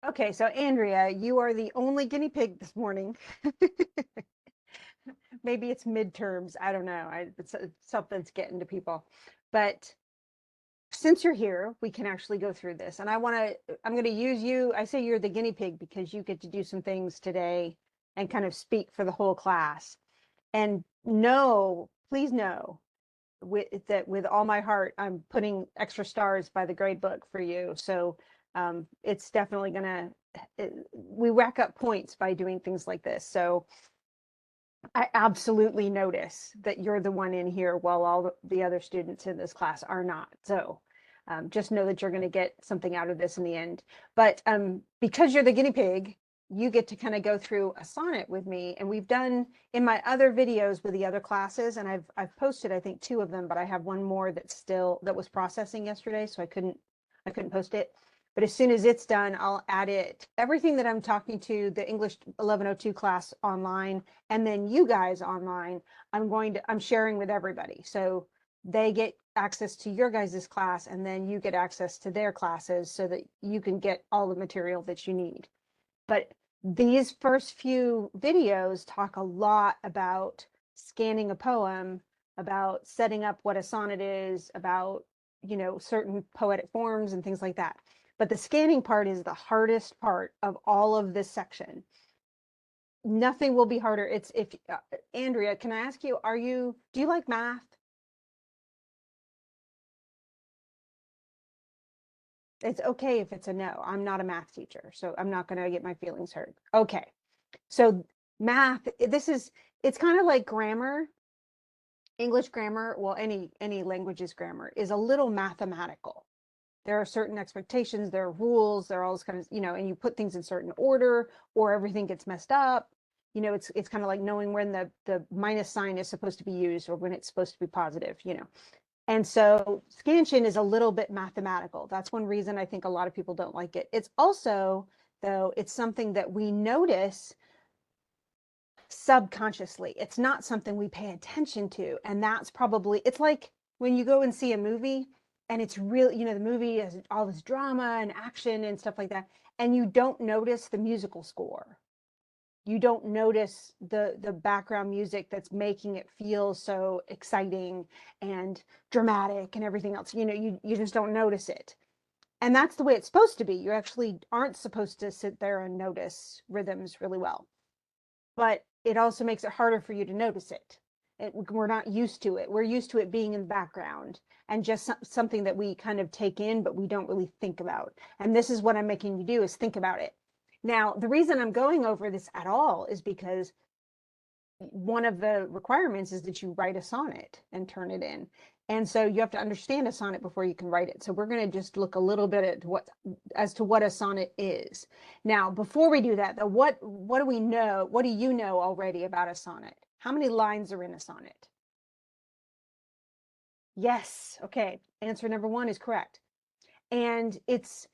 Okay, so Andrea, you are the only guinea pig this morning. Maybe it's midterms. I don't know. Something's getting to people. But since you're here, we can actually go through this. And I'm going to use you. I say you're the guinea pig because you get to do some things today and kind of speak for the whole class. And know, please know that with all my heart, I'm putting extra stars by the grade book for you. So it's definitely gonna, we rack up points by doing things like this. So I absolutely notice that you're the one in here while all the other students in this class are not. So just know that you're going to get something out of this in the end. But because you're the guinea pig, you get to kind of go through a sonnet with me. And we've done in my other videos with the other classes, and I've posted, I think, 2 of them, but I have one more that was processing yesterday, so I couldn't post it. But as soon as it's done, I'll add it. Everything that I'm talking to the English 1102 class online, and then you guys online, I'm sharing with everybody. So they get access to your guys' class, and then you get access to their classes so that you can get all the material that you need. But these first few videos talk a lot about scanning a poem, about setting up what a sonnet is, about, certain poetic forms and things like that. But the scanning part is the hardest part of all of this section. Nothing will be harder. It's if Andrea, can I ask you, do you like math? It's okay if it's a no. I'm not a math teacher, so I'm not going to get my feelings hurt. Okay. So math, it's kind of like grammar. English grammar, well, any language's grammar is a little mathematical. There are certain expectations, there are rules, there are all this kind of, and you put things in certain order or everything gets messed up. It's kind of like knowing when the minus sign is supposed to be used or when it's supposed to be positive. And so scansion is a little bit mathematical. That's one reason I think a lot of people don't like it. It's also, though, it's something that we notice subconsciously. It's not something we pay attention to. And that's probably, it's like when you go and see a movie and it's really, the movie has all this drama and action and stuff like that, and you don't notice the musical score. You don't notice the background music that's making it feel so exciting and dramatic and everything else. You just don't notice it. And that's the way it's supposed to be. You actually aren't supposed to sit there and notice rhythms really well. But it also makes it harder for you to notice it. We're not used to it. We're used to it being in the background and just something that we kind of take in, but we don't really think about. And this is what I'm making you do, is think about it. Now, the reason I'm going over this at all is because one of the requirements is that you write a sonnet and turn it in. And so you have to understand a sonnet before you can write it. So we're going to just look a little bit at what a sonnet is. Now, before we do that, though, what do we know? What do you know already about a sonnet? How many lines are in a sonnet? Yes. Okay. Answer number 1 is correct. And it's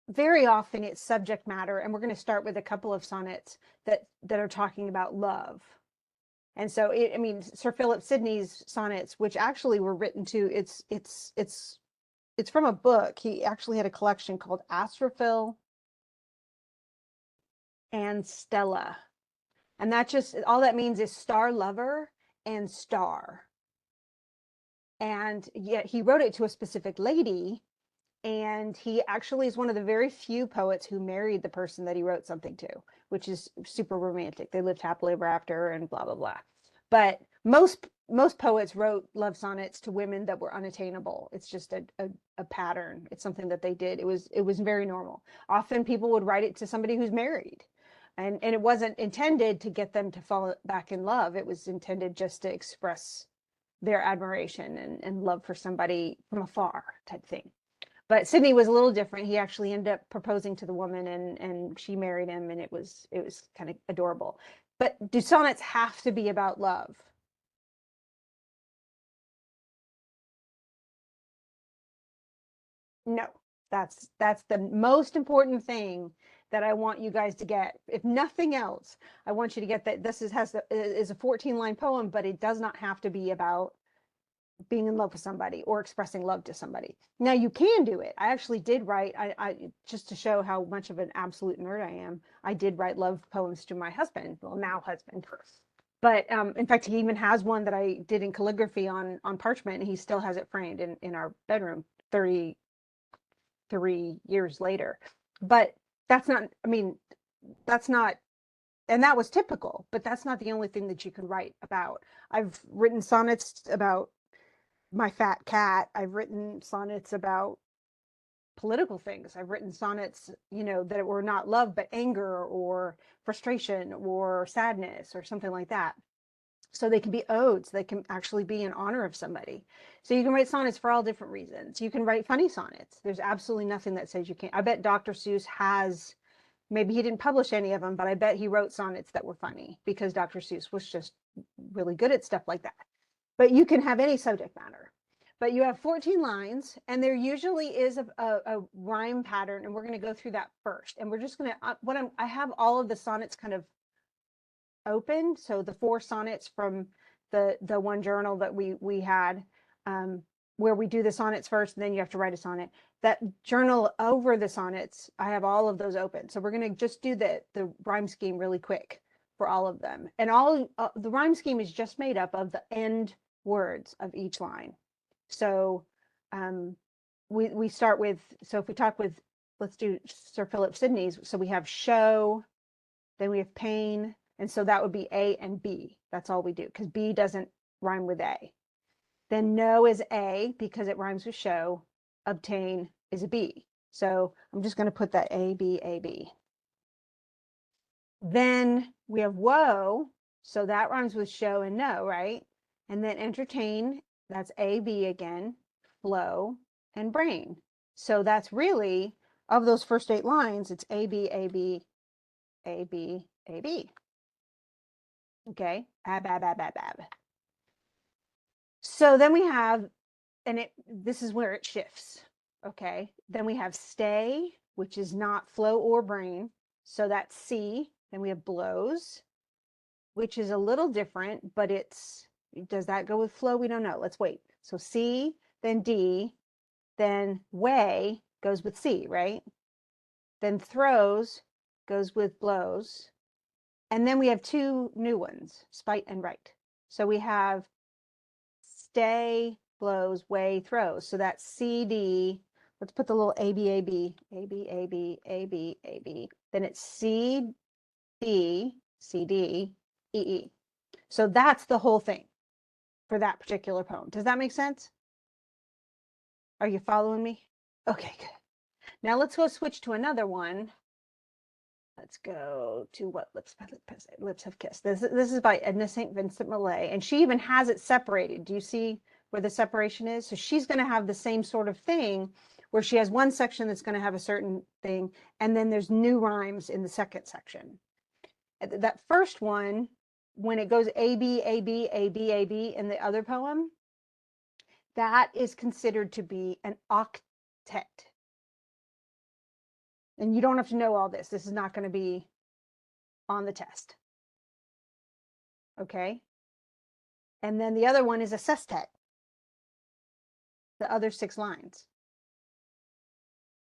very often it's subject matter. And we're going to start with a couple of sonnets that are talking about love. And so Sir Philip Sidney's sonnets, which actually were written to, it's from a book. He actually had a collection called Astrophil and Stella. And that just, all that means is star lover and star. And yet he wrote it to a specific lady. And he actually is one of the very few poets who married the person that he wrote something to, which is super romantic. They lived happily ever after and blah, blah, blah. But most poets wrote love sonnets to women that were unattainable. It's just a pattern. It's something that they did. It was very normal. Often people would write it to somebody who's married. And it wasn't intended to get them to fall back in love. It was intended just to express their admiration and love for somebody from afar type thing. But Sidney was a little different. He actually ended up proposing to the woman and she married him, and it was kind of adorable. But do sonnets have to be about love? No. That's the most important thing that I want you guys to get. If nothing else, I want you to get that this is a 14-line poem, but it does not have to be about being in love with somebody or expressing love to somebody. Now you can do it. I actually did write, I just to show how much of an absolute nerd I am, I did write love poems to my husband, well, now husband. But in fact, he even has one that I did in calligraphy on parchment, and he still has it framed in our bedroom 33 years later. But that's not, I mean, that's not, and that was typical, but that's not the only thing that you can write about. I've written sonnets about my fat cat. I've written sonnets about political things. I've written sonnets, you know, that were not love, but anger or frustration or sadness or something like that. So they can be odes. They can actually be in honor of somebody. So you can write sonnets for all different reasons. You can write funny sonnets. There's absolutely nothing that says you can't. I bet Dr. Seuss has, maybe he didn't publish any of them, but I bet he wrote sonnets that were funny because Dr. Seuss was just really good at stuff like that. But you can have any subject matter. But you have 14 lines, and there usually is a rhyme pattern, and we're going to go through that first. And we're just going to, I have all of the sonnets kind of open. So the 4 sonnets from the one journal that we had, where we do the sonnets first, and then you have to write a sonnet. That journal over the sonnets, I have all of those open. So we're going to just do the rhyme scheme really quick for all of them. And all the rhyme scheme is just made up of the end words of each line. So we start with, so if we talk with, let's do Sir Philip Sidney's. So we have show, then we have pain. And so that would be A and B. That's all we do, because B doesn't rhyme with A. Then know is A because it rhymes with show. Obtain is a B. So I'm just going to put that A, B, A, B. Then we have woe. So that rhymes with show and know, right? And then entertain, that's A, B again, flow, and brain. So that's really, of those first 8 lines, it's A, B, A, B, A, B, A, B. Okay, ab, ab, ab, ab, ab. So then we have, and this is where it shifts. Okay, then we have stay, which is not flow or brain. So that's C. Then we have blows, which is a little different, but does that go with flow? We don't know. Let's wait. So C, then D, then way goes with C, right? Then throws goes with blows. And then we have 2 new ones, spite and right. So we have stay, blows, way, throws. So that's C, D. Let's put the little A, B, A, B, A, B, A, B, A, B, A, B. Then it's C, D, C, D, E, E. So that's the whole thing for that particular poem. Does that make sense? Are you following me? Okay, good. Now let's go switch to another one. Let's go to what lips have kissed. This is by Edna St. Vincent Millay, and she even has it separated. Do you see where the separation is? So she's going to have the same sort of thing where she has one section that's going to have a certain thing, and then there's new rhymes in the second section. That first one, when it goes A, B, A, B, A, B, A, B in the other poem, that is considered to be an octet. And you don't have to know all this. This is not going to be on the test. Okay. And then the other one is a sestet, the other 6 lines.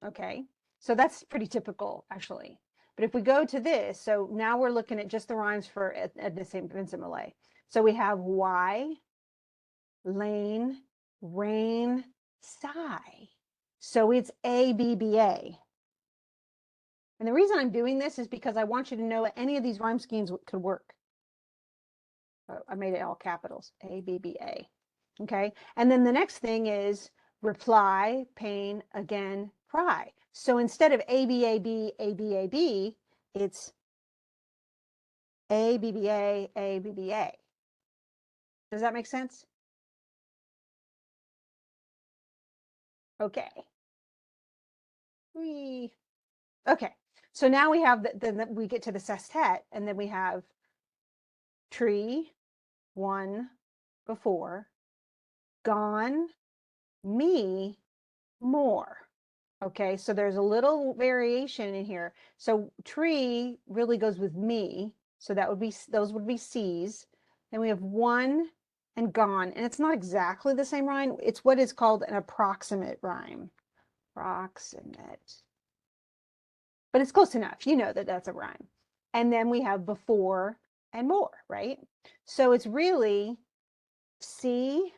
Okay. So that's pretty typical, actually. But if we go to this, so now we're looking at just the rhymes for Edna St. Vincent Millay. So we have why, lane, rain, sigh. So it's A, B, B, A. And the reason I'm doing this is because I want you to know any of these rhyme schemes could work. I made it all capitals, A, B, B, A. Okay. And then the next thing is reply, pain, again, cry. So instead of A, B, A, B, A, B, A, B, it's A, B, B, A, B, B, A. Does that make sense? Okay. Okay. So now we have, then we get to the sestet, and then we have tree, one before, gone, me, more. Okay, so there's a little variation in here. So tree really goes with me. So that would be, those would be C's. Then we have one and gone. And it's not exactly the same rhyme. It's what is called an approximate rhyme. Approximate. But it's close enough. You know that that's a rhyme. And then we have before and more, right? So it's really C,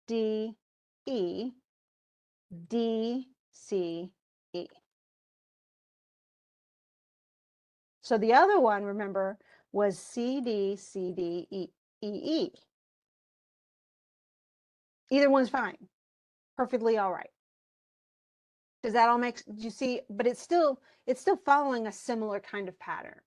D, E, D, C, E. So the other one, remember, was C, D, C, D, E, E, E. Either one's fine. Perfectly all right. Does that all make, do you see? But it's still following a similar kind of pattern.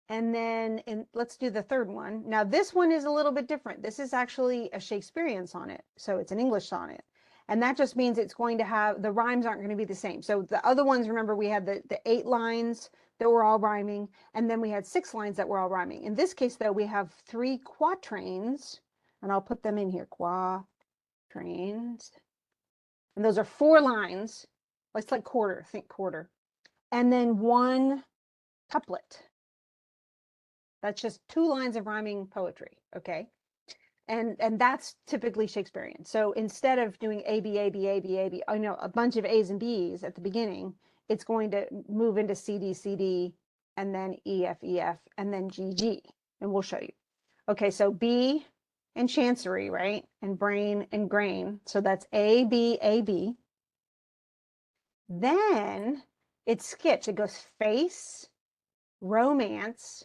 And then let's do the third one. Now this one is a little bit different. This is actually a Shakespearean sonnet. So it's an English sonnet. And that just means it's going to have, the rhymes aren't going to be the same. So the other ones, remember, we had the 8 lines that were all rhyming, and then we had 6 lines that were all rhyming. In this case, though, we have 3 quatrains, and I'll put them in here, quatrains. And those are 4 lines. It's like quarter, think quarter. And then 1 couplet. That's just 2 lines of rhyming poetry, okay? And that's typically Shakespearean. So instead of doing A, B, A, B, A, B, A, B, I know a bunch of A's and B's at the beginning, it's going to move into C, D, C, D, and then E, F, E, F, and then G, G. And we'll show you. Okay, so B and chancery, right? And brain and grain. So that's A, B, A, B. Then it skips. It goes face, romance,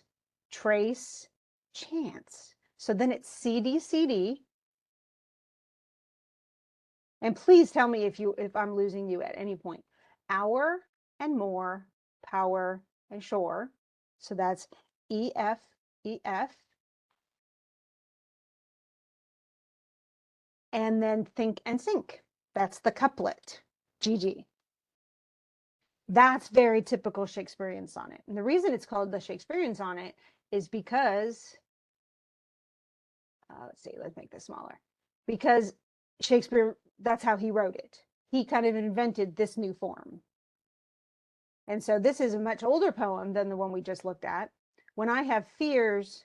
trace, chance. So then it's C, D, C, D. And please tell me if I'm losing you at any point. Hour and more, power and shore. So that's E, F, E, F. And then think and sink. That's the couplet, G, G. That's very typical Shakespearean sonnet. And the reason it's called the Shakespearean sonnet is because, let's see, let's make this smaller. Because Shakespeare, that's how he wrote it. He kind of invented this new form. And so this is a much older poem than the one we just looked at. When I Have Fears,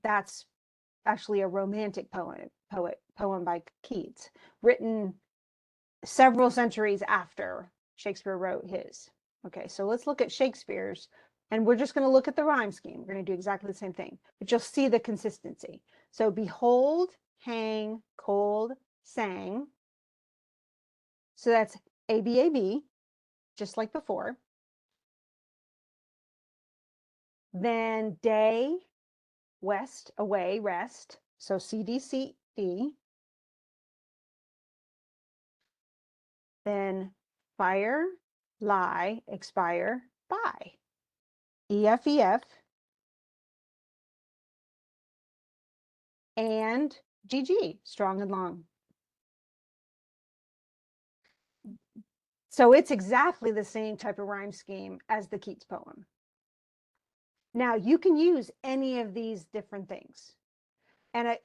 that's actually a romantic poem by Keats, written several centuries after Shakespeare wrote his. Okay, so let's look at Shakespeare's, and we're just going to look at the rhyme scheme. We're going to do exactly the same thing, but you'll see the consistency. So behold, hang, cold, sang. So that's A, B, A, B, just like before. Then day, west, away, rest. So C, D, C, E. Then fire, lie, expire, by. E, F, E, F. And G, G, strong and long. So it's exactly the same type of rhyme scheme as the Keats poem. Now you can use any of these different things. And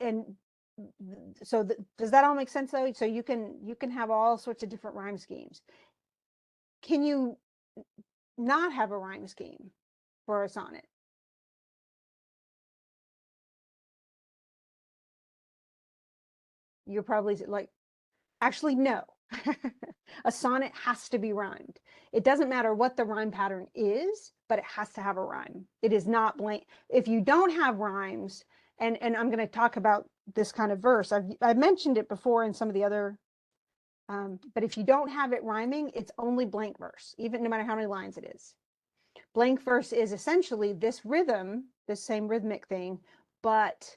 so does that all make sense though? So you can have all sorts of different rhyme schemes. Can you not have a rhyme scheme for a sonnet? You're probably like, actually, no. A sonnet has to be rhymed. It doesn't matter what the rhyme pattern is, but it has to have a rhyme. It is not blank. If you don't have rhymes, and I'm going to talk about this kind of verse. I've mentioned it before in some of the other, but if you don't have it rhyming, it's only blank verse, even no matter how many lines it is. Blank verse is essentially this rhythm, this same rhythmic thing, but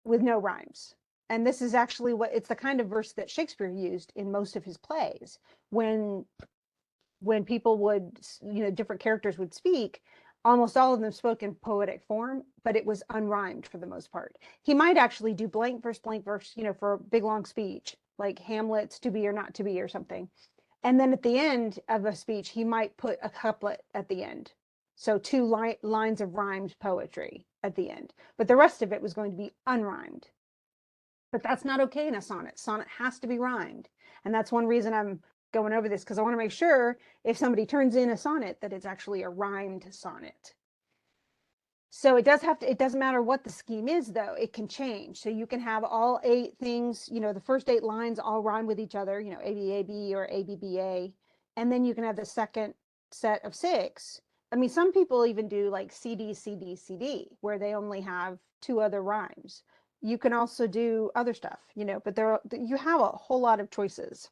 with no rhymes. And this is actually it's the kind of verse that Shakespeare used in most of his plays. When people would, different characters would speak, almost all of them spoke in poetic form, but it was unrhymed for the most part. He might actually do blank verse, for a big long speech, like Hamlet's to be or not to be or something. And then at the end of a speech, he might put a couplet at the end. So 2 lines of rhymed poetry at the end. But the rest of it was going to be unrhymed. But that's not okay in a sonnet. Sonnet has to be rhymed. And that's one reason I'm going over this, because I want to make sure if somebody turns in a sonnet that it's actually a rhymed sonnet. So it does have to, it doesn't matter what the scheme is though, it can change. So you can have all 8 things, you know, the first 8 lines all rhyme with each other, you know, ABAB or ABBA. And then you can have the second set of 6. I mean, some people even do like CD, CD, CD, where they only have 2 other rhymes. You can also do other stuff, you know, but you have a whole lot of choices.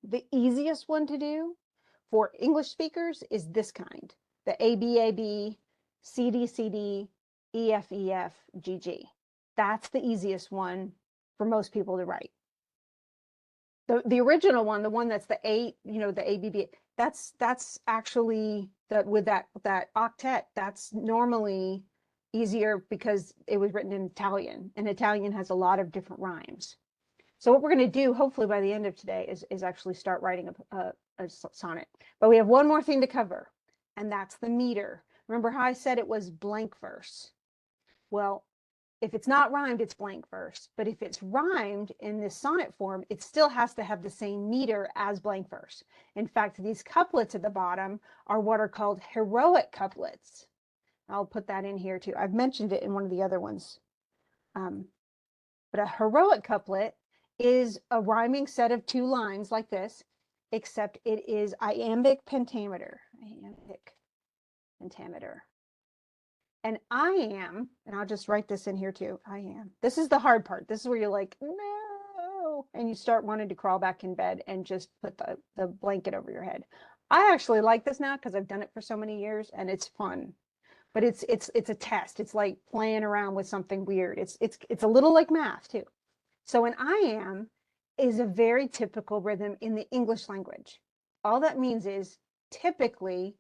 The easiest one to do for English speakers is this kind, the ABAB, CDCD, EFEF, GG. That's the easiest one for most people to write. The original one, the one that's the 8, you know, the ABB, that's actually that with that octet, that's normally easier because it was written in Italian, and Italian has a lot of different rhymes. So what we're going to do, hopefully by the end of today, is actually start writing a sonnet. But we have one more thing to cover, and that's the meter. Remember how I said it was blank verse? Well, if it's not rhymed, it's blank verse. But if it's rhymed in this sonnet form, it still has to have the same meter as blank verse. In fact, these couplets at the bottom are what are called heroic couplets. I'll put that in here too. I've mentioned it in one of the other ones. But a heroic couplet is a rhyming set of 2 lines like this, except it is iambic pentameter. Iambic pentameter. And I am, and I'll just write this in here too. I am. This is the hard part. This is where you're like, no, and you start wanting to crawl back in bed and just put the blanket over your head. I actually like this now because I've done it for so many years and it's fun. But it's a test. It's like playing around with something weird. It's a little like math too. So an I am is a very typical rhythm in the English language. All that means is typically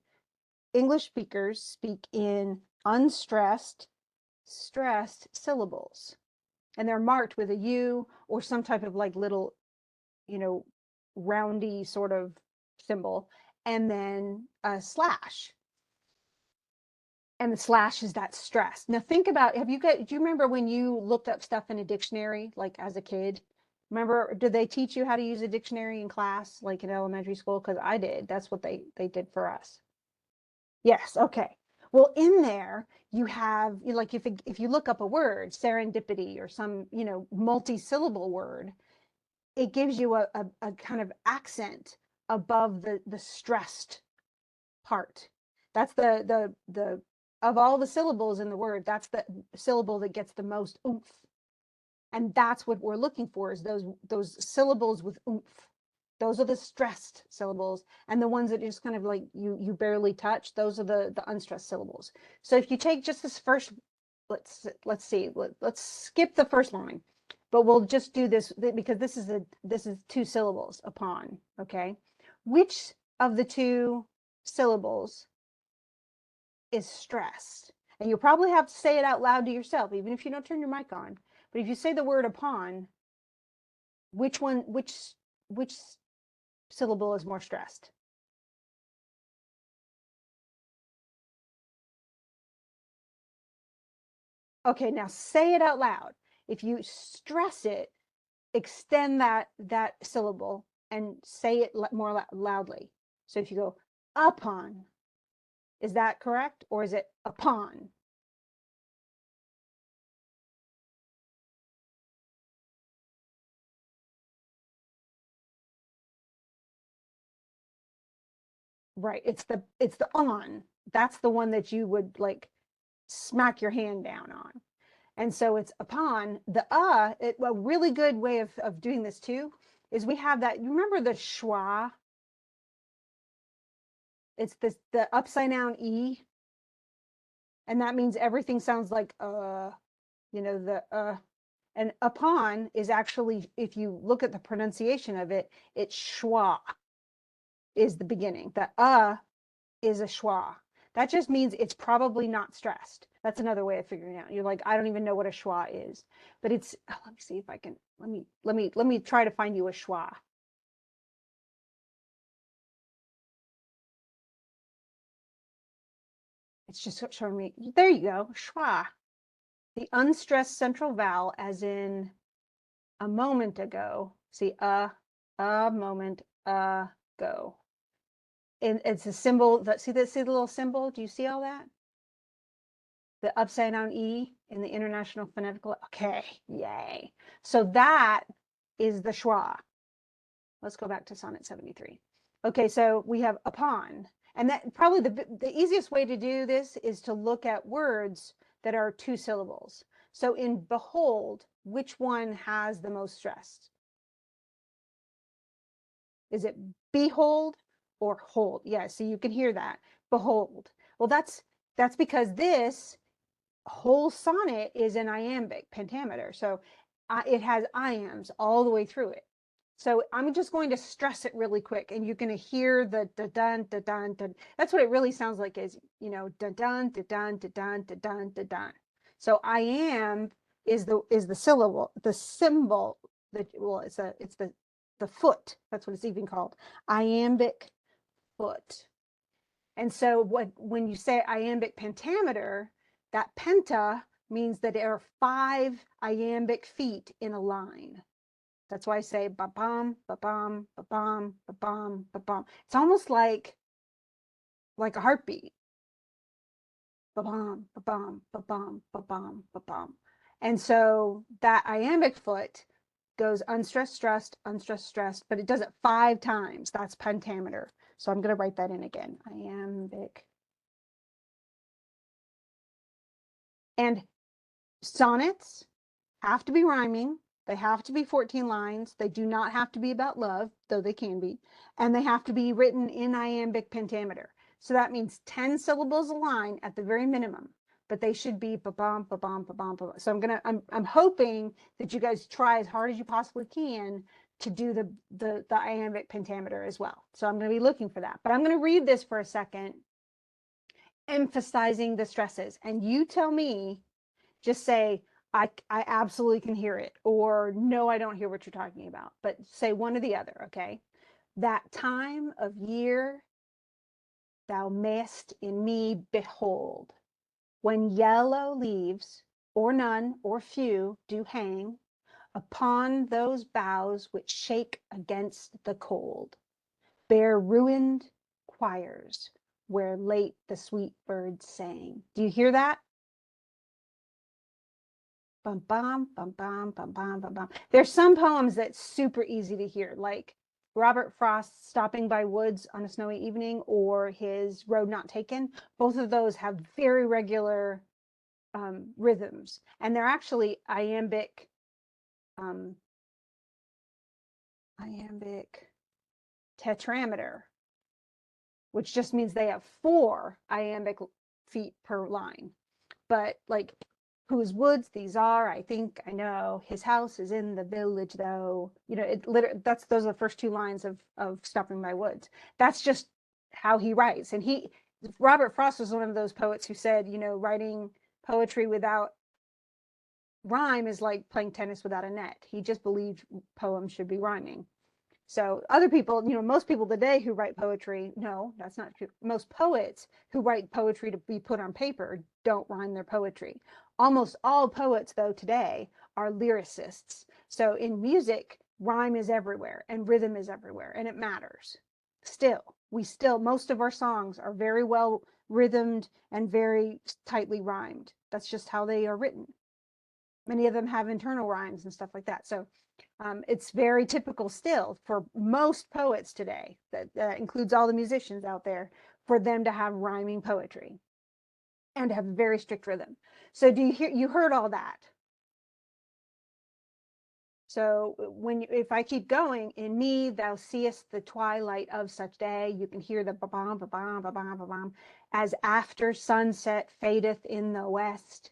English speakers speak in unstressed, stressed syllables. And they're marked with a U or some type of like little, you know, roundy sort of symbol, and then a slash. And the slash is that stress. Now think about, do you remember when you looked up stuff in a dictionary, like as a kid? Remember, did they teach you how to use a dictionary in class, like in elementary school? Because I did. That's what they did for us. Yes, okay. Well, in there you have, like if you look up a word, serendipity or some, you know, multi-syllable word, it gives you a kind of accent above the stressed part. That's the of all the syllables in the word, that's the syllable that gets the most oomph. And that's what we're looking for, is those syllables with oomph. Those are the stressed syllables, and the ones that just kind of like you barely touch, those are the unstressed syllables. So if you take just this first, let's see, let's skip the first line, but we'll just do this because this is 2 syllables, upon, okay? Which of the 2 syllables is stressed? And you'll probably have to say it out loud to yourself, even if you don't turn your mic on. But if you say the word upon, which syllable is more stressed? Okay, now say it out loud. If you stress it, extend that syllable and say it more loudly. So if you go upon, is that correct? Or is it upon? Right. It's the on. That's the one that you would like smack your hand down on. And so it's upon. The a really good way of doing this too is we have that, you remember the schwa? It's the upside down E, and that means everything sounds like you know, the and upon is actually, if you look at the pronunciation of it, it's schwa is the beginning. The is a schwa. That just means it's probably not stressed. That's another way of figuring out. You're like, I don't even know what a schwa is, but it's, let me see if I can, let me try to find you a schwa. It's just showing me, there you go, schwa. The unstressed central vowel, as in a moment ago. See, a moment ago. And it's a symbol that, see the little symbol? Do you see all that? the upside down E in the International Phonetical. Okay, yay. So that is the schwa. Let's go back to Sonnet 73. Okay, so we have upon. And that probably the easiest way to do this is to look at words that are 2 syllables. So in behold, which one has the most stress? Is it behold or hold? Yeah, so you can hear that. Behold. Well, that's because this whole sonnet is an iambic pentameter. So it has iambs all the way through it. So I'm just going to stress it really quick, and you're going to hear the da-dun, da-dun, da-dun. That's what it really sounds like is, da-dun, da-dun, da-dun, da-dun, da-dun. So iamb is the syllable, the symbol that, well, it's the foot. That's what it's even called. Iambic foot. And so when you say iambic pentameter, that penta means that there are 5 iambic feet in a line. That's why I say ba-bum, ba-bum, ba-bum, ba-bum, ba-bum. It's almost like a heartbeat. Ba-bum, ba-bum, ba-bum, ba-bum, ba-bum. And so that iambic foot goes unstressed, stressed, unstressed, stressed, but it does it 5 times. That's pentameter. So I'm going to write that in again. Iambic. And sonnets have to be rhyming. They have to be 14 lines. They do not have to be about love, though they can be. And they have to be written in iambic pentameter. So that means 10 syllables a line at the very minimum. But they should be ba-bum, ba-bum, ba-bum, ba-bum. So I'm hoping that you guys try as hard as you possibly can to do the iambic pentameter as well. So I'm going to be looking for that. But I'm going to read this for a second, emphasizing the stresses. And you tell me, just say, I absolutely can hear it, or no, I don't hear what you're talking about, but say one or the other, okay? That time of year thou mayst in me behold, when yellow leaves, or none, or few, do hang upon those boughs which shake against the cold, bear ruined choirs where late the sweet birds sang. Do you hear that? Bum, bum, bum, bum, bum, bum, bum, bum. There's some poems that's super easy to hear, like Robert Frost's Stopping by Woods on a Snowy Evening or his Road Not Taken. Both of those have very regular rhythms, and they're actually iambic tetrameter, which just means they have 4 iambic feet per line. But like, whose woods these are, I think I know. His house is in the village, though. It literally, those are the first 2 lines of Stopping by Woods. That's just how he writes. And Robert Frost was one of those poets who said, writing poetry without rhyme is like playing tennis without a net. He just believed poems should be rhyming. So other people, most people today who write poetry, no, that's not true. Most poets who write poetry to be put on paper don't rhyme their poetry. Almost all poets, though, today are lyricists. So in music, rhyme is everywhere and rhythm is everywhere, and it matters. Most of our songs are very well rhythmed and very tightly rhymed. That's just how they are written. Many of them have internal rhymes and stuff like that. So it's very typical still for most poets today, that includes all the musicians out there, for them to have rhyming poetry and to have a very strict rhythm. So you heard all that? So if I keep going, in me thou seest the twilight of such day, you can hear the ba-bam, ba-bam, ba-bam, ba-bam, as after sunset fadeth in the west,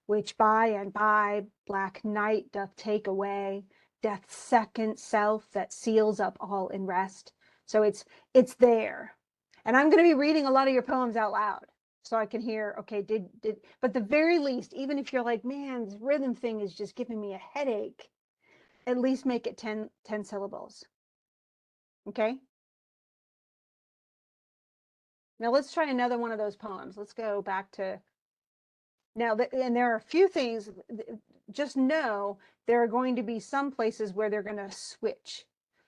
which by and by black night doth take away, death's second self that seals up all in rest. So it's there. And I'm going to be reading a lot of your poems out loud so I can hear, okay, but the very least, even if you're like, man, this rhythm thing is just giving me a headache, at least make it 10 syllables. Okay? Now let's try another one of those poems. Let's go back to now, and there are a few things. Just know there are going to be some places where they're going to switch,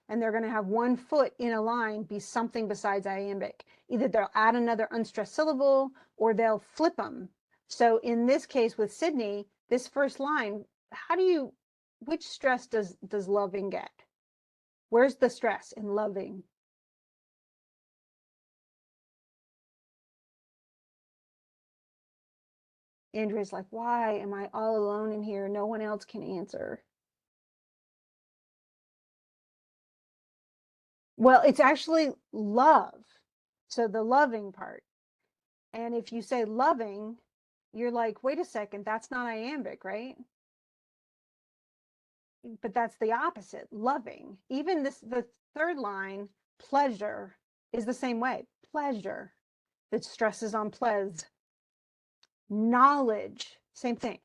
and they're going to have one foot in a line be something besides iambic. Either they'll add another unstressed syllable, or they'll flip them. So in this case with Sydney, this first line, which stress does loving get? Where's the stress in loving? Andrea's like, why am I all alone in here? No one else can answer. Well, it's actually love. So the loving part. And if you say loving, you're like, wait a second, that's not iambic, right? But that's the opposite, loving. Even the third line, pleasure, is the same way. Pleasure. It stresses on pleas. Knowledge, same thing.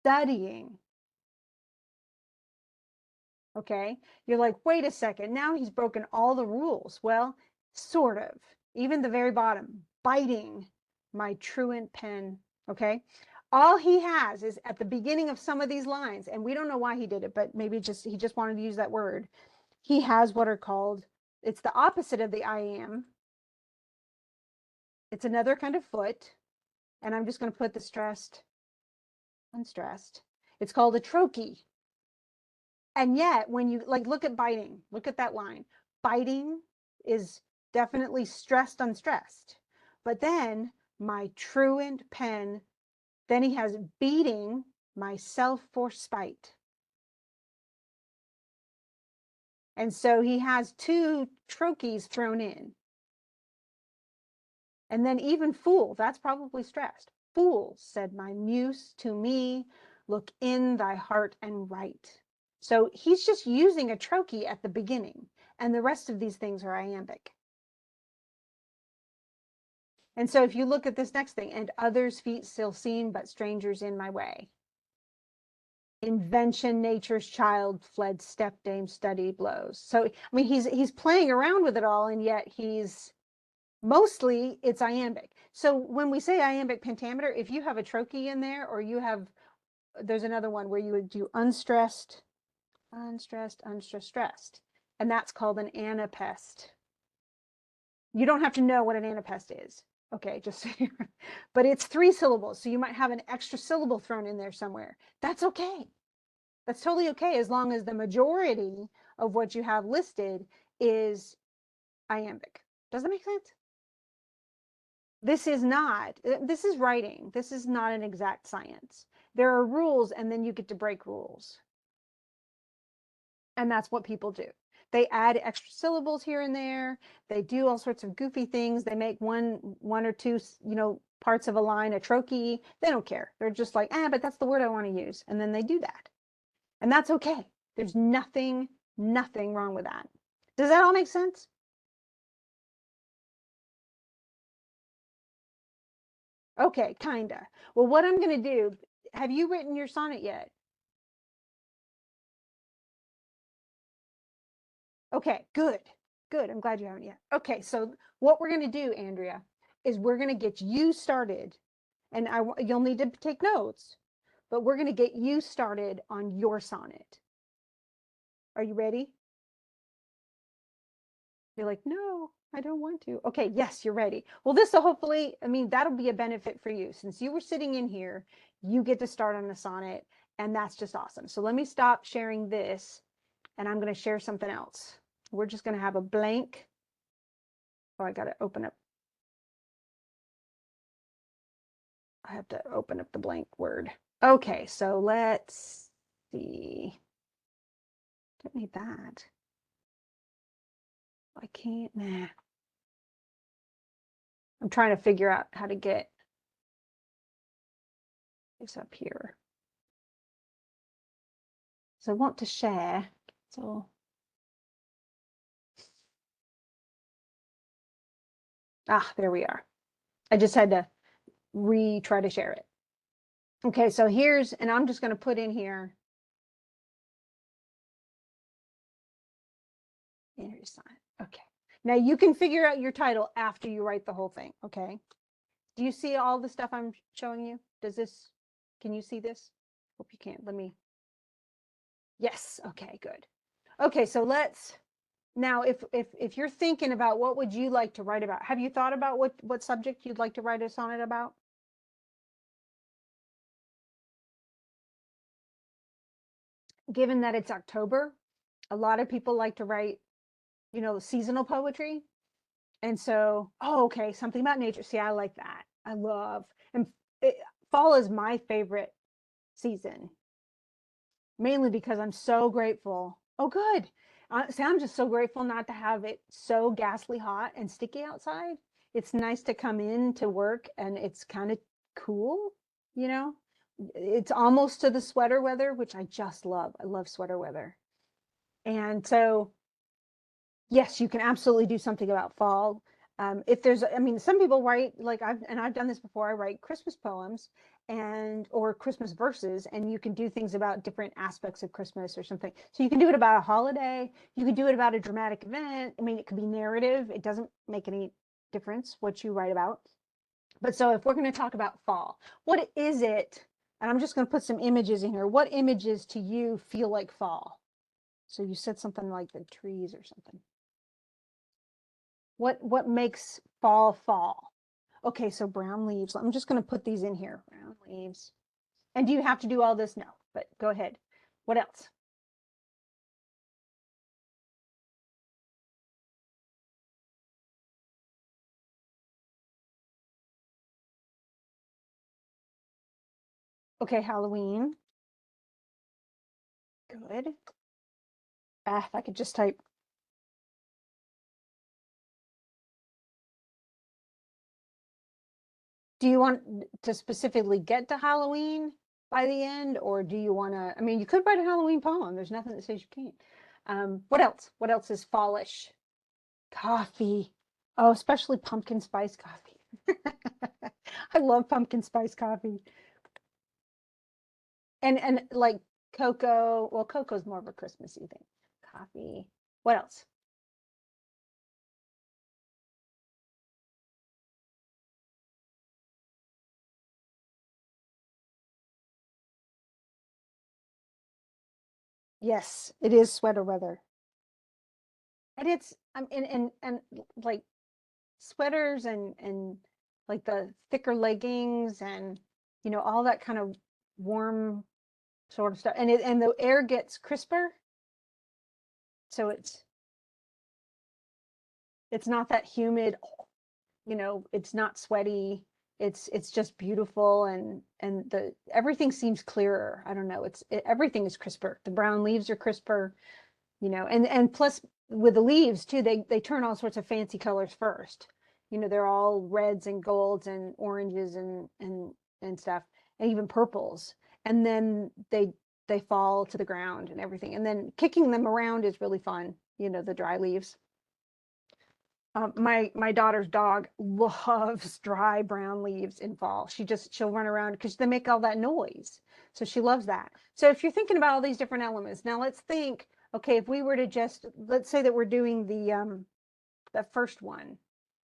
Studying. Okay, you're like, wait a second, now he's broken all the rules. Well, sort of. Even the very bottom, biting my truant pen. Okay, all he has is at the beginning of some of these lines, and we don't know why he did it, but maybe he just wanted to use that word. He has what are called, it's the opposite of the I am. It's another kind of foot, and I'm just going to put the stressed, unstressed. It's called a trochee. And yet, when you like look at biting, look at that line. Biting is definitely stressed, unstressed. But then my truant pen, then he has beating myself for spite. And so he has two trochees thrown in. And then even fool, that's probably stressed. Fool, said my muse to me, look in thy heart and write. So he's just using a trochee at the beginning, and the rest of these things are iambic. And so if you look at this next thing, and others' feet still seen, but strangers in my way. Invention, nature's child, fled stepdame, study blows. So, I mean, he's playing around with it all, and yet mostly it's iambic. So when we say iambic pentameter, if you have a trochee in there, or there's another one where you would do unstressed, unstressed, unstressed, stressed, and that's called an anapest. You don't have to know what an anapest is. Okay, just but it's 3 syllables, so you might have an extra syllable thrown in there somewhere. That's okay. That's totally okay, as long as the majority of what you have listed is iambic. Does that make sense? This is writing. This is not an exact science. There are rules, and then you get to break rules. And that's what people do. They add extra syllables here and there. They do all sorts of goofy things. They make one or two, parts of a line a trochee. They don't care. They're just like, but that's the word I want to use. And then they do that. And that's okay. There's nothing wrong with that. Does that all make sense? Okay, kinda. Well, what I'm going to do, have you written your sonnet yet? Okay, good. Good. I'm glad you haven't yet. Okay, so what we're going to do, Andrea, is we're going to get you started, and you'll need to take notes, but we're going to get you started on your sonnet. Are you ready? You're like, no, I don't want to. Okay, yes, you're ready. Well, this will hopefully, that'll be a benefit for you. Since you were sitting in here, you get to start on a sonnet, and that's just awesome. So let me stop sharing this, and I'm going to share something else. We're just going to have a blank. Oh, I got to open up. I have to open up the blank word. Okay, so let's see. Don't need that. I can't, nah. I'm trying to figure out how to get this up here. So I want to share. So there we are. I just had to try to share it. Okay, so and I'm just going to put in here. Okay. Now you can figure out your title after you write the whole thing. Okay. Do you see all the stuff I'm showing you? Can you see this? Hope you can. Yes. Okay, good. Okay, so let's Now, if you're thinking about what would you like to write about, have you thought about what subject you'd like to write a sonnet about? Given that it's October, a lot of people like to write, seasonal poetry. And so, oh, okay, something about nature. See, I like that. I love, and it, fall is my favorite season, mainly because I'm so grateful. Oh, good. See, I'm just so grateful not to have it so ghastly hot and sticky outside. It's nice to come in to work and it's kind of cool, you know? It's almost to the sweater weather, which I just love. I love sweater weather. And so, yes, you can absolutely do something about fall. If there's, I mean, some people write like I've done this before. I write Christmas poems or Christmas verses, and you can do things about different aspects of Christmas or something. So you can do it about a holiday. You can do it about a dramatic event. I mean, it could be narrative. It doesn't make any difference what you write about. But so if we're going to talk about fall, what is it? And I'm just going to put some images in here. What images to you feel like fall? So you said something like the trees or something. What makes fall fall? Okay, so brown leaves. I'm just going to put these in here. Brown leaves. And do you have to do all this? No, but go ahead. What else? Okay, Halloween. Good. If I could just type. Do you want to specifically get to Halloween by the end, or do you want to? I mean, you could write a Halloween poem. There's nothing that says you can't. What else? What else is fallish? Coffee. Oh, especially pumpkin spice coffee. I love pumpkin spice coffee. And like cocoa. Well, cocoa's more of a Christmassy thing. Coffee. What else? Yes, it is sweater weather. And it's and like sweaters and like the thicker leggings and all that kind of warm sort of stuff. And the air gets crisper, so it's not that humid, it's not sweaty. It's just beautiful and the everything seems clearer. I don't know. Everything is crisper. The brown leaves are crisper, and plus with the leaves too, they turn all sorts of fancy colors first. They're all reds and golds and oranges and stuff, and even purples. And then they fall to the ground and everything. And then kicking them around is really fun, the dry leaves. My daughter's dog loves dry brown leaves in fall. She'll run around because they make all that noise. So she loves that. So if you're thinking about all these different elements, now let's think, okay, if we were to let's say that we're doing the first one,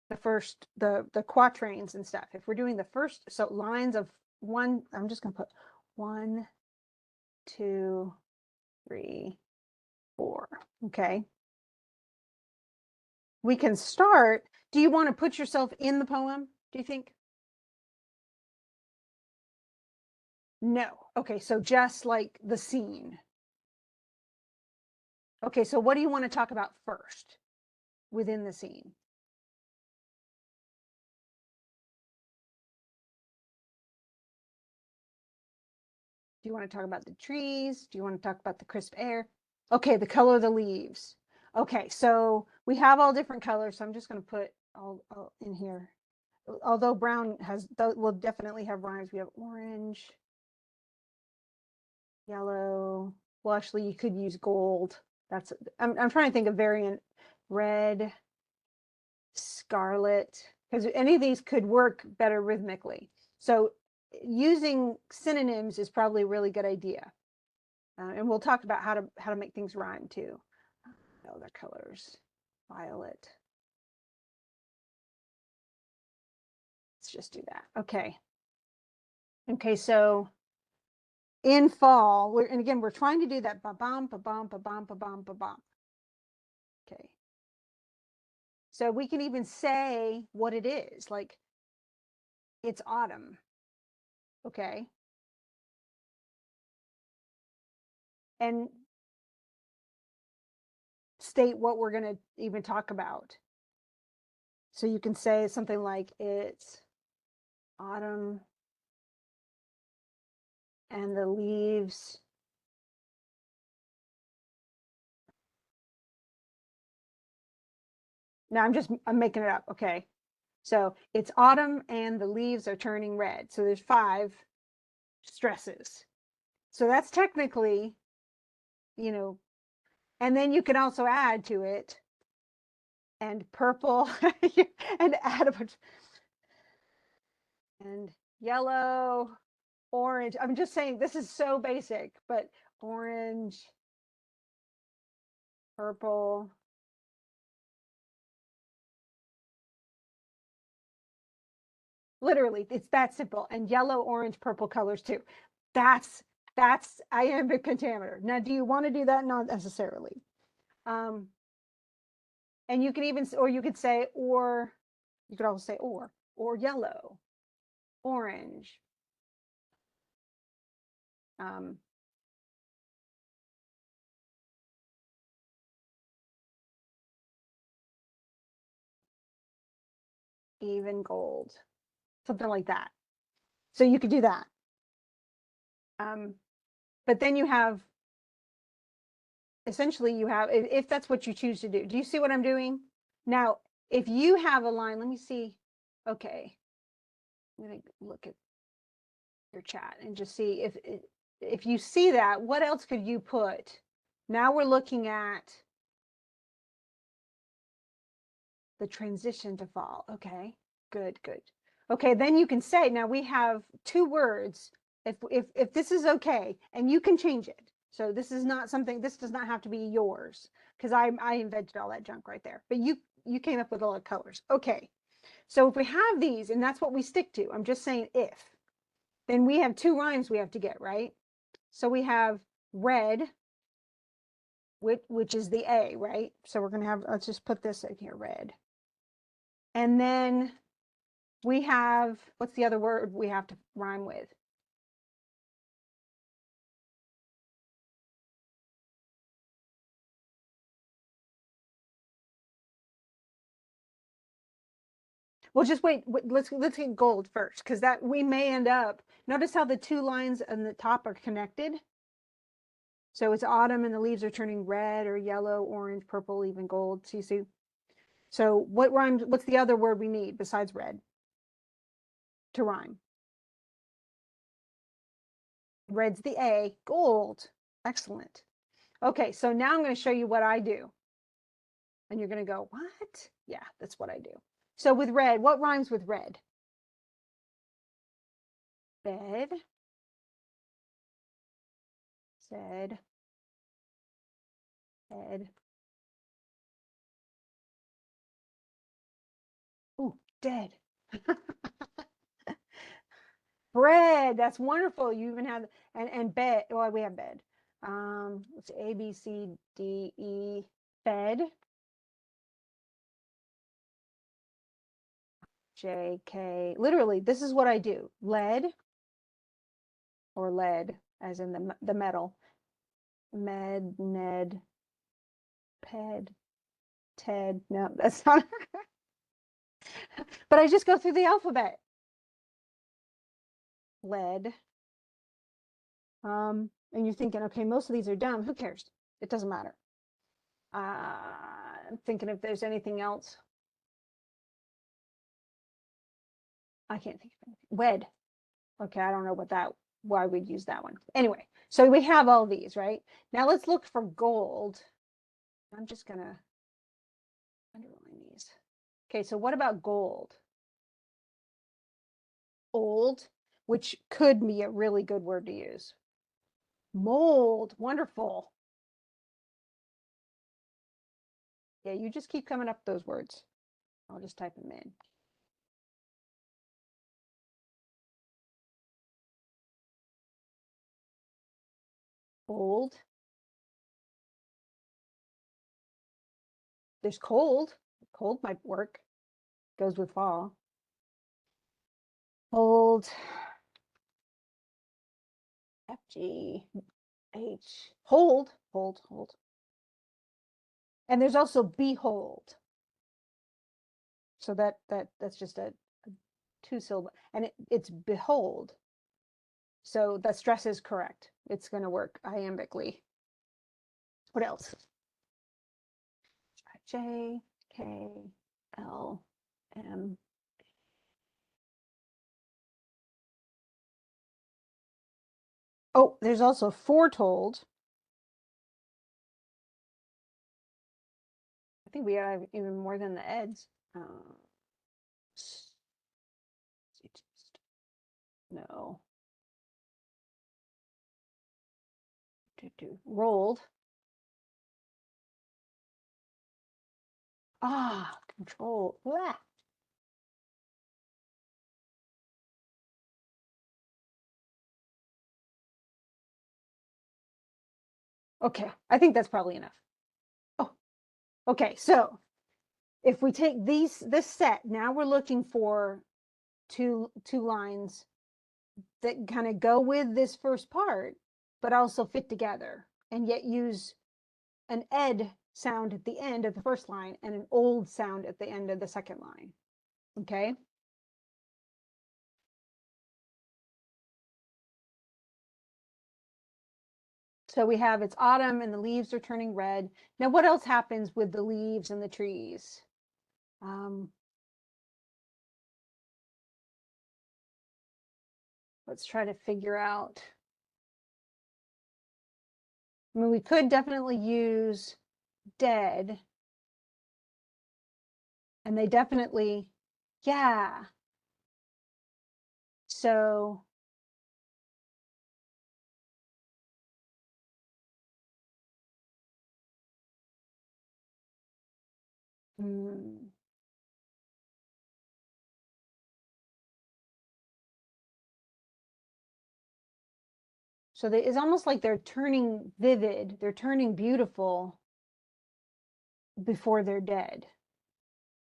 the quatrains and stuff. If we're doing the first, so lines of one, I'm just gonna put 1, 2, 3, 4. Okay. We can start. Do you want to put yourself in the poem, do you think? No. Okay, so just like the scene. Okay, so what do you want to talk about first within the scene? Do you want to talk about the trees? Do you want to talk about the crisp air? Okay, the color of the leaves. Okay, so we have all different colors, so I'm just going to put all in here. Although brown will definitely have rhymes. We have orange, yellow. Well, actually, you could use gold. I'm trying to think of variant. Red, scarlet, because any of these could work better rhythmically. So using synonyms is probably a really good idea. And we'll talk about how to make things rhyme too. Other colors, violet. Let's just do that. Okay. Okay, so in fall, and again, we're trying to do that ba-bum, ba-bum, ba-bum, ba-bum, ba-bum. Okay. So we can even say what it is, like it's autumn. Okay. And state what we're going to even talk about. So you can say something like it's autumn and the leaves now I'm making it up. Okay. So it's autumn and the leaves are turning red. So there's 5 stresses. So that's technically, you know, and then you can also add to it and purple and add a bunch and yellow, orange. I'm just saying this is so basic, but orange, purple, literally it's that simple. And yellow, orange, purple colors too. That's iambic pentameter. Now, do you want to do that? Not necessarily. Um, and you can even, or you could say, or you could also say, or yellow, orange, um, even gold, something like that. So you could do that. But then you have, essentially you have, if that's what you choose to do you see what I'm doing? Now, if you have a line, let me see. Okay. I'm going to look at your chat and just see if you see that, what else could you put? Now we're looking at the transition to fall. Okay, good. Okay, then you can say, now we have 2 words. If this is okay, and you can change it. So this is not something, this does not have to be yours, because I invented all that junk right there. But you came up with a lot of colors. Okay, so if we have these, and that's what we stick to, I'm just saying if, then we have 2 rhymes we have to get, right? So we have red, which is the A, right? So we're going to have, let's just put this in here, red. And then we have, what's the other word we have to rhyme with? Well, just wait. Let's get gold first, because that we may end up. Notice how the 2 lines on the top are connected. So it's autumn and the leaves are turning red or yellow, orange, purple, even gold. So you see. So what rhymes? What's the other word we need besides red to rhyme? Red's the A. Gold. Excellent. Okay, so now I'm going to show you what I do. And you're going to go, what? Yeah, that's what I do. So with red, what rhymes with red? Bed, said, head. Ooh, dead. Bread. That's wonderful. You even have, and bed. Well, we have bed. Let's see, A, B, C, D, E, bed. J, K. Literally, this is what I do. Lead, or lead, as in the metal. Med, Ned, Ped, Ted. No, that's not. But I just go through the alphabet. Lead. And you're thinking, okay, most of these are dumb. Who cares? It doesn't matter. I'm thinking if there's anything else. I can't think of anything. Wed. Okay, I don't know why we'd use that one. Anyway, so we have all these, right? Now let's look for gold. I'm just gonna underline these. Okay, so what about gold? Old, which could be a really good word to use. Mold, wonderful. Yeah, you just keep coming up with those words. I'll just type them in. Old. There's cold. Cold might work. Goes with fall. Hold. F, G, H. Hold, hold, hold. And there's also behold. So that's just a two syllable, and it's behold. So the stress is correct. It's going to work iambically. What else? J, K, L, M. Oh, there's also foretold. I think we have even more than the eds. No. Rolled. Ah, control. Blah. Okay, I think that's probably enough. Oh, okay. So if we take this set, now we're looking for two lines that kind of go with this first part, but also fit together, and yet use an ed sound at the end of the first line and an old sound at the end of the second line. Okay. So we have it's autumn and the leaves are turning red. Now, what else happens with the leaves and the trees? Let's try to figure out. I mean, we could definitely use dead. And they definitely, yeah. So so it's almost like they're turning vivid, they're turning beautiful before they're dead.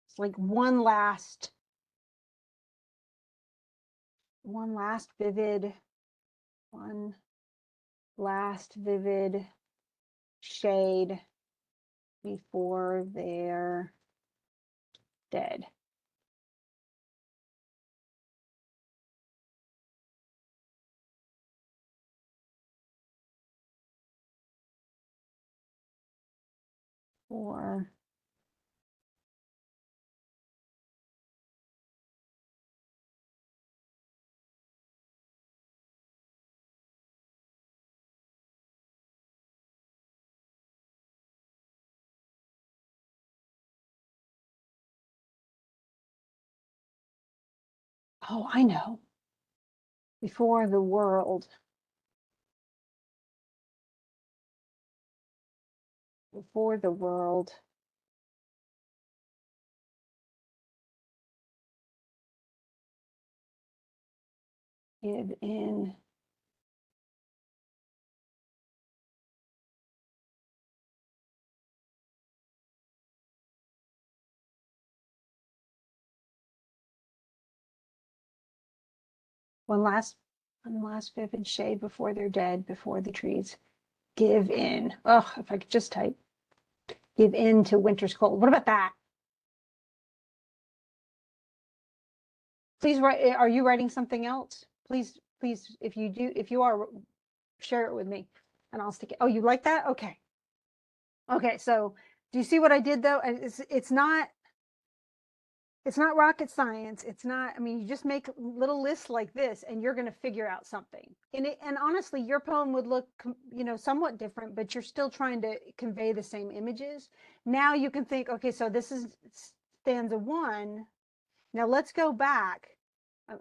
It's like one last vivid, one last vivid shade before they're dead. Or oh, I know. Before the world. Before the world. Give in. One last vivid shade before they're dead, before the trees give in. Oh, if I could just type give in to winter's cold. What about that? Please write. Are you writing something else? Please, if you are, share it with me and I'll stick it. Oh, you like that? Okay. Okay. So do you see what I did though? It's not rocket science. It's not, I mean, you just make little lists like this and you're going to figure out something. And honestly, your poem would look, somewhat different, but you're still trying to convey the same images. Now you can think, okay, so this is stanza 1. Now let's go back.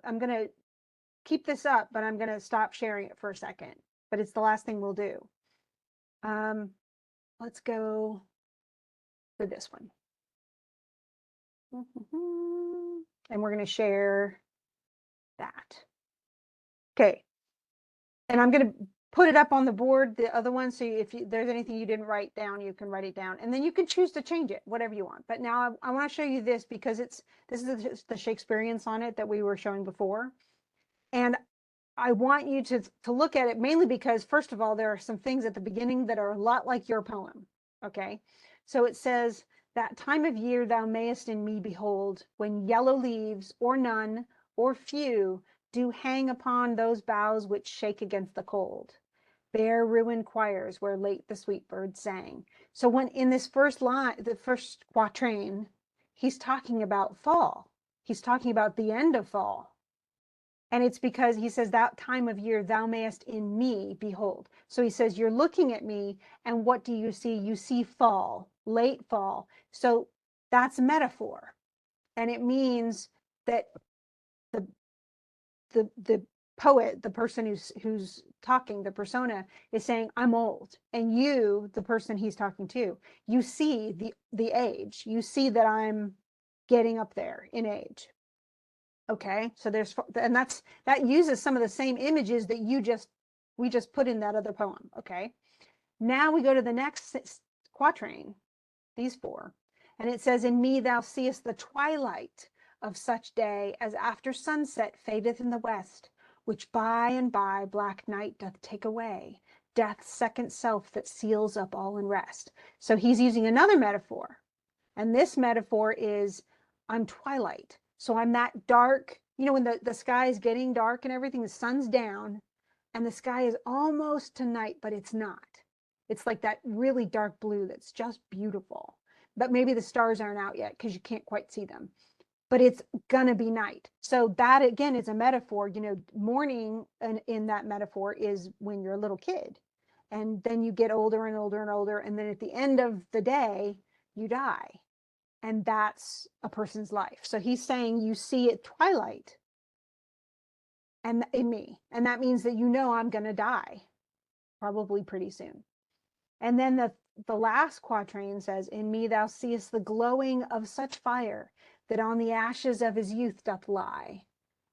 I'm going to keep this up, but I'm going to stop sharing it for a second, but it's the last thing we'll do. Let's go to this one. And we're going to share that. Okay. And I'm going to put it up on the board, the other one. So if there's anything you didn't write down, you can write it down, and then you can choose to change it, whatever you want. But now I want to show you this because this is the Shakespearean sonnet that we were showing before. And I want you to look at it mainly because, first of all, there are some things at the beginning that are a lot like your poem. Okay. So it says, that time of year thou mayest in me behold, when yellow leaves, or none, or few, do hang upon those boughs which shake against the cold. Bare ruined choirs where late the sweet birds sang. So when in this first line, the first quatrain, he's talking about fall. He's talking about the end of fall. And it's because he says, that time of year thou mayest in me behold. So he says, you're looking at me, and what do you see? You see fall, late fall. So that's metaphor. And it means that the poet, the person who's talking, the persona, is saying, I'm old. And you, the person he's talking to, you see the age. You see that I'm getting up there in age. Okay, so that uses some of the same images that we just put in that other poem. Okay, now we go to the next quatrain, these four, and it says, in me thou seest the twilight of such day as after sunset fadeth in the west, which by and by black night doth take away, death's second self that seals up all in rest. So he's using another metaphor, and this metaphor is, I'm twilight. So I'm that dark, when the sky is getting dark and everything, the sun's down and the sky is almost to night, but it's not. It's like that really dark blue that's just beautiful. But maybe the stars aren't out yet because you can't quite see them. But it's gonna be night. So that again is a metaphor. Morning in that metaphor is when you're a little kid. And then you get older and older and older. And then at the end of the day, you die. And that's a person's life. So he's saying you see at twilight and in me. And that means that I'm going to die probably pretty soon. And then the last quatrain says, in me thou seest the glowing of such fire that on the ashes of his youth doth lie,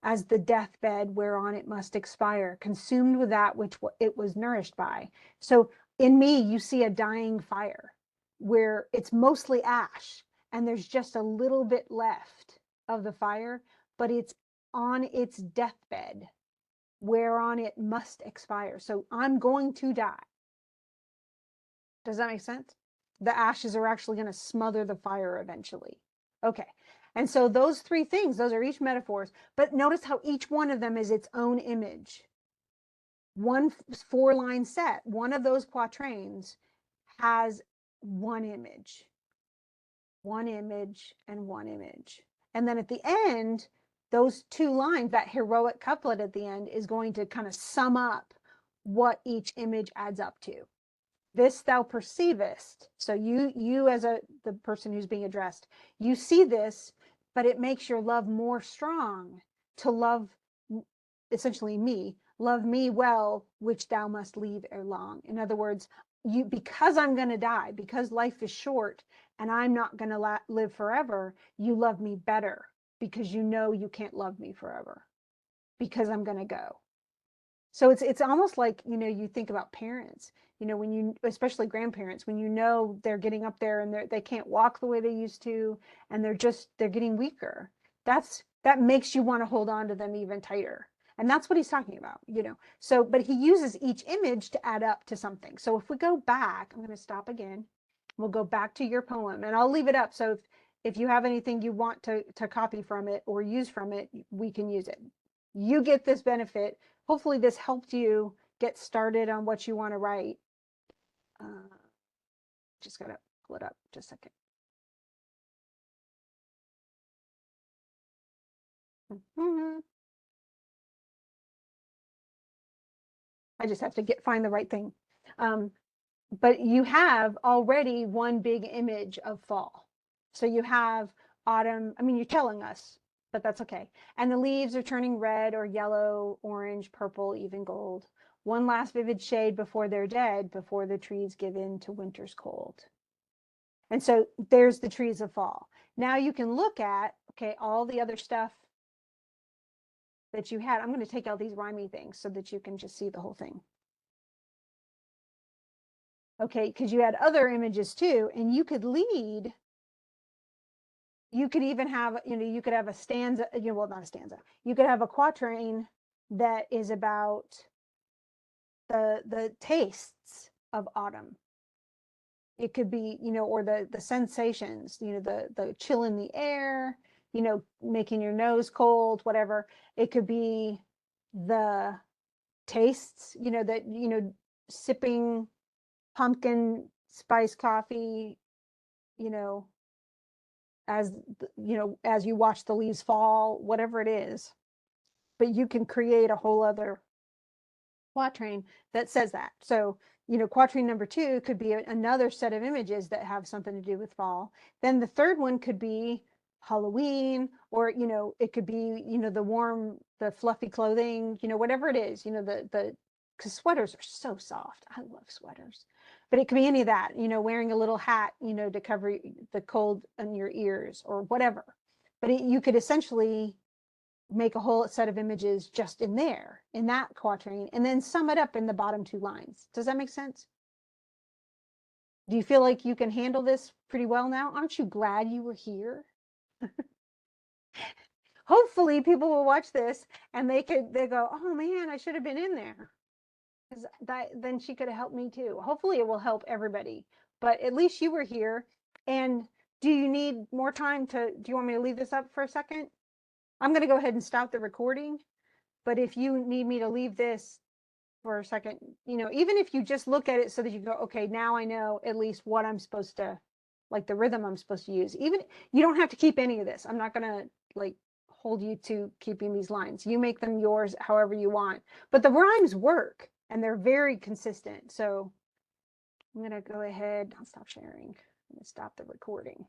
as the deathbed whereon it must expire, consumed with that which it was nourished by. So in me, you see a dying fire where it's mostly ash, and there's just a little bit left of the fire, but it's on its deathbed, whereon it must expire. So I'm going to die. Does that make sense? The ashes are actually going to smother the fire eventually. Okay. And so those three things, those are each metaphors, but notice how each one of them is its own image. One 4-line set, one of those quatrains has one image, and one image. And then at the end, those 2 lines, that heroic couplet at the end, is going to kind of sum up what each image adds up to. This thou perceivest. So you as the person who's being addressed, you see this, but it makes your love more strong to love essentially me. Love me well, which thou must leave ere long. In other words, because I'm going to die, because life is short and I'm not going to live forever, you love me better because you can't love me forever because I'm going to go. So it's almost like, you think about parents, especially grandparents, when they're getting up there and they can't walk the way they used to, and they're getting weaker. That makes you want to hold on to them even tighter. And that's what he's talking about, So, but he uses each image to add up to something. So if we go back, I'm going to stop again. We'll go back to your poem, and I'll leave it up. So if you have anything you want to copy from it or use from it, we can use it. You get this benefit. Hopefully this helped you get started on what you want to write. Just got to pull it up just a second. I just have to find the right thing. But you have already one big image of fall. So you have autumn. I mean, you're telling us, but that's okay. And the leaves are turning red or yellow, orange, purple, even gold. One last vivid shade before they're dead, before the trees give in to winter's cold. And so there's the trees of fall. Now you can look at, okay, all the other stuff that you had. I'm going to take out these rhymey things so that you can just see the whole thing. Okay, because you had other images too, and you could lead. You could even have, you could have a stanza, well, not a stanza. You could have a quatrain that is about the tastes of autumn. It could be, or the sensations, the chill in the air, making your nose cold, whatever. It could be the tastes, that, sipping pumpkin spice coffee, you know, as as you watch the leaves fall, whatever it is. But you can create a whole other quatrain that says that. So, quatrain number 2 could be another set of images that have something to do with fall. Then the third one could be Halloween, or, it could be, the warm, the fluffy clothing, whatever it is, because sweaters are so soft. I love sweaters. But it could be any of that, wearing a little hat, to cover the cold in your ears or whatever. But you could essentially make a whole set of images just in there, in that quatrain, and then sum it up in the bottom 2 lines. Does that make sense? Do you feel like you can handle this pretty well now? Aren't you glad you were here? Hopefully people will watch this and they go, oh man, I should have been in there. Because then she could have helped me too. Hopefully it will help everybody. But at least you were here. And do you need more time do you want me to leave this up for a second? I'm going to go ahead and stop the recording. But if you need me to leave this for a second, even if you just look at it so that you go, okay, now I know at least what I'm supposed to, like the rhythm I'm supposed to use. Even you don't have to keep any of this. I'm not going to like hold you to keeping these lines. You make them yours however you want. But the rhymes work and they're very consistent. So I'm going to go ahead. I'll stop sharing. I'm going to stop the recording.